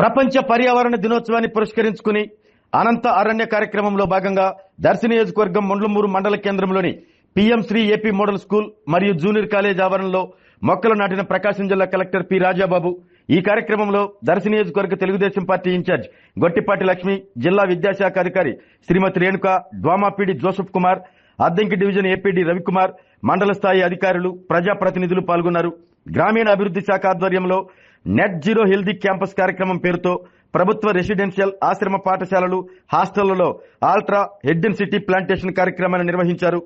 ప్రపంచ పర్యావరణ దినోత్సవాన్ని పురస్కరించుకుని అనంత అరణ్య కార్యక్రమంలో భాగంగా దర్శి నియోజకవర్గం ముండ్లమూరు మండల కేంద్రంలోని PM Shri AP model school మరియు జూనియర్ కాలేజ్ ఆవరణలో మొక్కలు నాటిన ప్రకాశం జిల్లా కలెక్టర్ పి రాజాబాబు. ఈ కార్యక్రమంలో దర్శి నియోజకవర్గ తెలుగుదేశం పార్టీ ఇన్ఛార్జ్ గొట్టిపాటి లక్ష్మి, జిల్లా విద్యాశాఖ అధికారి Shrimati Renuka, DWAMA PD Joseph Kumar, Addanki division APD Ravikumar, మండల స్థాయి అధికారులు, ప్రజాప్రతినిధులు పాల్గొన్నారు. గ్రామీణ అభివృద్ధి శాఖ ఆధ్వర్యంలో నెట్ జీరో హెల్దీ క్యాంపస్ కార్యక్రమం పేరుతో ప్రభుత్వ రెసిడెన్షియల్ ఆశ్రమ పాఠశాలలు, హాస్టళ్లలో ఆల్ట్రా హెడ్డెన్ సిటీ ప్లాంటేషన్ కార్యక్రమాన్ని నిర్వహించారు.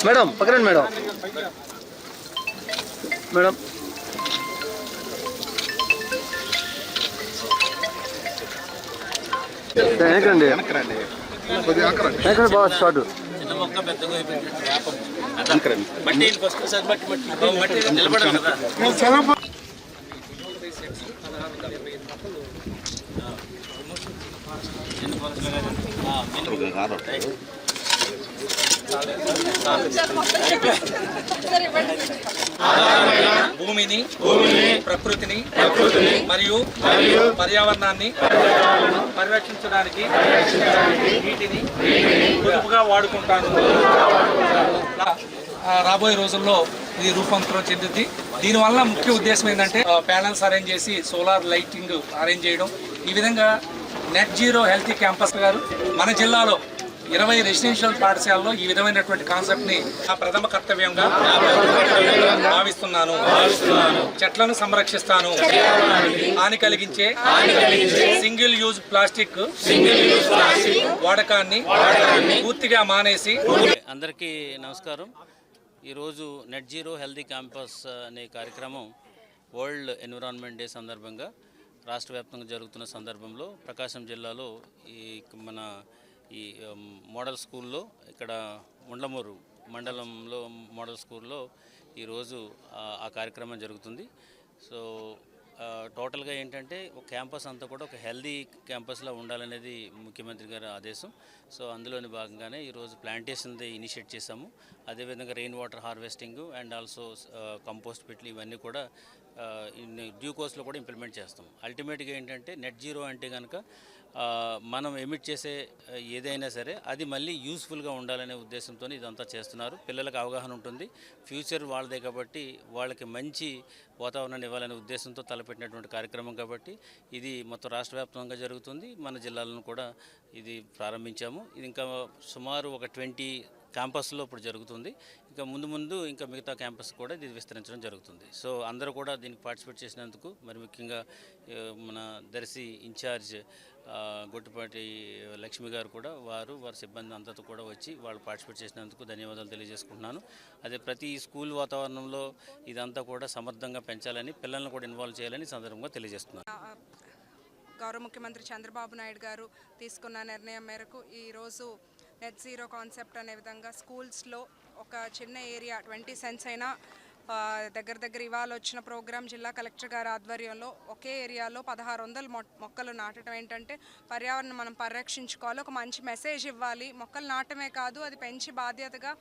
మేడం పక్కనండి మేడం. మేడం వెనకండి, బాగా స్టార్ట్. భూమిని, ప్రకృతిని మరియు పర్యావరణాన్ని పరిరక్షించడానికి నీటిని పొదుపుగా వాడుకుంటాను. రాబోయే రోజుల్లో ఇది రూపాంతరం చెందుద్ది. దీనివల్ల ముఖ్య ఉద్దేశం ఏంటంటే ప్యానల్స్ అరేంజ్ చేసి సోలార్ లైటింగ్ అరేంజ్ చేయడం. ఈ విధంగా నెట్ జీరో హెల్తీ క్యాంపస్ గారు మన జిల్లాలో 20 రెసిడెన్షియల్ పాఠశాలలో ఈ విధమైనటువంటి కాన్సెప్ట్ ని నా ప్రథమ కర్తవ్యంగా భావిస్తున్నాను. చెట్లను సంరక్షిస్తాను. హాని కలిగించే సింగిల్ యూజ్ ప్లాస్టిక్ వాడకాన్ని పూర్తిగా మానేసి. అందరికీ నమస్కారం. ఈరోజు నెట్ జీరో హెల్దీ క్యాంపస్ అనే కార్యక్రమం వరల్డ్ ఎన్విరాన్మెంట్ డే సందర్భంగా రాష్ట్ర వ్యాప్తంగా జరుగుతున్న సందర్భంలో ప్రకాశం జిల్లాలో మన ఈ మోడల్ స్కూల్లో ఇక్కడ ముండ్లమూరు మండలంలో మోడల్ స్కూల్లో ఈరోజు ఆ కార్యక్రమం జరుగుతుంది. సో టోటల్గా ఏంటంటే ఒక క్యాంపస్ అంతా కూడా ఒక హెల్దీ క్యాంపస్లో ఉండాలనేది ముఖ్యమంత్రి గారి ఆదేశం. సో అందులోని భాగంగానే ఈరోజు ప్లాంటేషన్ది ఇనిషియేట్ చేశాము. అదేవిధంగా rain water harvesting and also compost పిట్లు ఇవన్నీ కూడా డ్యూ కోర్స్లో కూడా ఇంప్లిమెంట్ చేస్తాం. అల్టిమేట్గా ఏంటంటే నెట్ జీరో అంటే కనుక మనం ఎమిట్ చేసే ఏదైనా సరే అది మళ్ళీ యూస్ఫుల్గా ఉండాలనే ఉద్దేశంతో ఇదంతా చేస్తున్నారు. పిల్లలకు అవగాహన ఉంటుంది, ఫ్యూచర్ వాళ్ళదే కాబట్టి వాళ్ళకి మంచి వాతావరణాన్ని ఇవ్వాలనే ఉద్దేశంతో తలపెట్టినటువంటి కార్యక్రమం కాబట్టి ఇది మొత్తం రాష్ట్ర వ్యాప్తంగా జరుగుతుంది. మన జిల్లాలను కూడా ఇది ప్రారంభించాము. ఇది ఇంకా సుమారు ఒక 20 క్యాంపస్లో ఇప్పుడు జరుగుతుంది. ఇంకా ముందు ఇంకా మిగతా క్యాంపస్ కూడా ఇది విస్తరించడం జరుగుతుంది. సో అందరూ కూడా దీనికి పార్టిసిపేట్ చేసినందుకు, మరి ముఖ్యంగా మన దర్శి ఇన్ఛార్జ్ గొట్టిపాటి లక్ష్మి గారు కూడా వారి సిబ్బంది అంతతో కూడా వచ్చి వాళ్ళు పార్టిసిపేట్ చేసినందుకు ధన్యవాదాలు తెలియజేసుకుంటున్నాను. అదే ప్రతి స్కూల్ వాతావరణంలో ఇదంతా కూడా సమర్థంగా పెంచాలని, పిల్లలను కూడా ఇన్వాల్వ్ చేయాలని సందర్భంగా తెలియజేస్తున్నాను. గౌరవ ముఖ్యమంత్రి చంద్రబాబు నాయుడు గారు తీసుకున్న నిర్ణయం మేరకు ఈరోజు నెట్ జీరో కాన్సెప్ట్ అనే విధంగా స్కూల్స్లో ఒక చిన్న ఏరియా 20 సెంట్స్ అయినా దగ్గర ఇవాళ వచ్చిన ప్రోగ్రాం జిల్లా కలెక్టర్ గారి ఆధ్వర్యంలో ఒకే ఏరియాలో 1600 మొక్కలు నాటడం ఏంటంటే పర్యావరణం మనం పరిరక్షించుకోవాలి, ఒక మంచి మెసేజ్ ఇవ్వాలి. మొక్కలు నాటమే కాదు, అది పెంచి బాధ్యతగా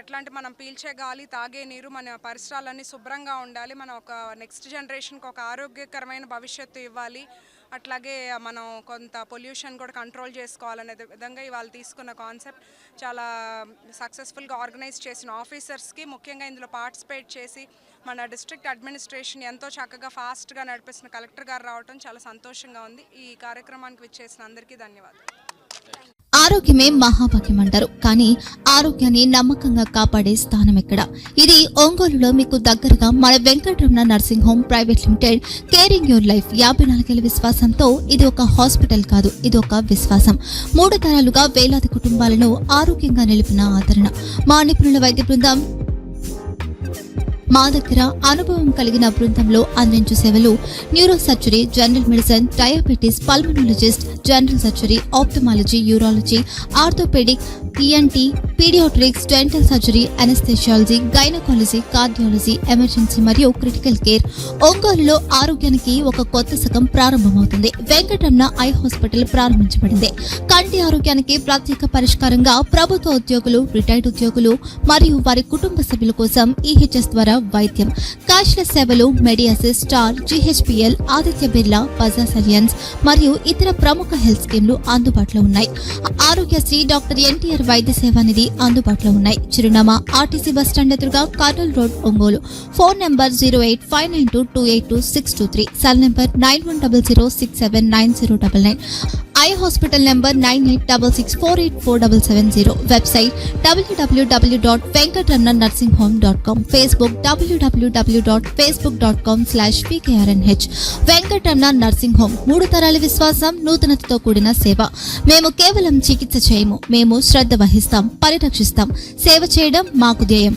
ఎట్లాంటి మనం పీల్చే గాలి, తాగే నీరు, మన పరిసరాలన్నీ శుభ్రంగా ఉండాలి, మనం ఒక నెక్స్ట్ జనరేషన్కి ఒక ఆరోగ్యకరమైన భవిష్యత్తు ఇవ్వాలి, అట్లాగే మనం కొంత పొల్యూషన్ కూడా కంట్రోల్ చేసుకోవాలనే విధంగా ఇవాళ తీసుకున్న కాన్సెప్ట్ చాలా సక్సెస్ఫుల్గా ఆర్గనైజ్ చేసిన ఆఫీసర్స్కి, ముఖ్యంగా ఇందులో పార్టిసిపేట్ చేసి మన డిస్ట్రిక్ట్ అడ్మినిస్ట్రేషన్ ఎంతో చక్కగా ఫాస్ట్గా నడిపిస్తున్న కలెక్టర్ గారు రావడం చాలా సంతోషంగా ఉంది. ఈ కార్యక్రమానికి విచ్చేసిన అందరికీ ధన్యవాదాలు. ఆరోగ్యమే మహాభాగ్యం అంటారు, కానీ ఆరోగ్యాన్ని నమ్మకంగా కాపాడే స్థానం ఎక్కడ? ఇది ఒంగోలులో మీకు దగ్గరగా మన Venkataramana nursing home private limited. Caring your life 54 ఏళ్ల విశ్వాసంతో ఇది ఒక హాస్పిటల్ కాదు, ఇది ఒక విశ్వాసం. 3 తరాలుగా వేలాది కుటుంబాలను ఆరోగ్యంగా నిలిపిన ఆదరణ. మా నిపుణుల వైద్య బృందం మా దగ్గర అనుభవం కలిగిన బృందంలో అందించే సేవలు neuro surgery, general medicine, diabetes, pulmonologist, general surgery, ophthalmology, urology, orthopaedic, ENT, paediatrics, dental surgery, anaesthesiology, gynaecology, cardiology, emergency మరియు క్రిటికల్ కేర్. ఒంగోలులో ఆరోగ్యానికి ఒక కొత్త శకం ప్రారంభమవుతుంది. వెంకటరమణ ఐ హాస్పిటల్ ప్రారంభించబడింది. కంటి ఆరోగ్యానికి ప్రత్యేక పరిష్కారంగా ప్రభుత్వ ఉద్యోగులు, రిటైర్డ్ ఉద్యోగులు మరియు వారి కుటుంబ సభ్యుల కోసం ఈహెచ్ఎస్ ద్వారా వైద్యం, క్యాష్లెస్ సేవలు, మెడియాసిస్, స్టార్, జీహెచ్పీఎల్, ఆదిత్య బిర్లా, బజాజ్ అలియన్స్ మరియు ఇతర ప్రముఖ హెల్త్ స్కీమ్లు అందుబాటులో ఉన్నాయి. ఆరోగ్యశ్రీ, డాక్టర్ ఎన్టీఆర్ వైద్య సేవా నిధి అందుబాటులో ఉన్నాయి. చిరునామా ఆర్టీసీ బస్టాండ్ ఎదురుగా, Kurnool road, Ongole. Phone number 08592282623, cell number 9100679099. Eye hospital number 9866484770. Website www.venkatramannursing.com. Facebook www.facebook.com/pkrnh. Venkataramana nursing home, 3 తరాల విశ్వాసం, నూతనతతో కూడిన సేవ. మేము కేవలం చికిత్స చేయము, మేము శ్రద్ధ వహిస్తాం, పరిరక్షిస్తాం. సేవ చేయడం మాకు ధ్యేయం.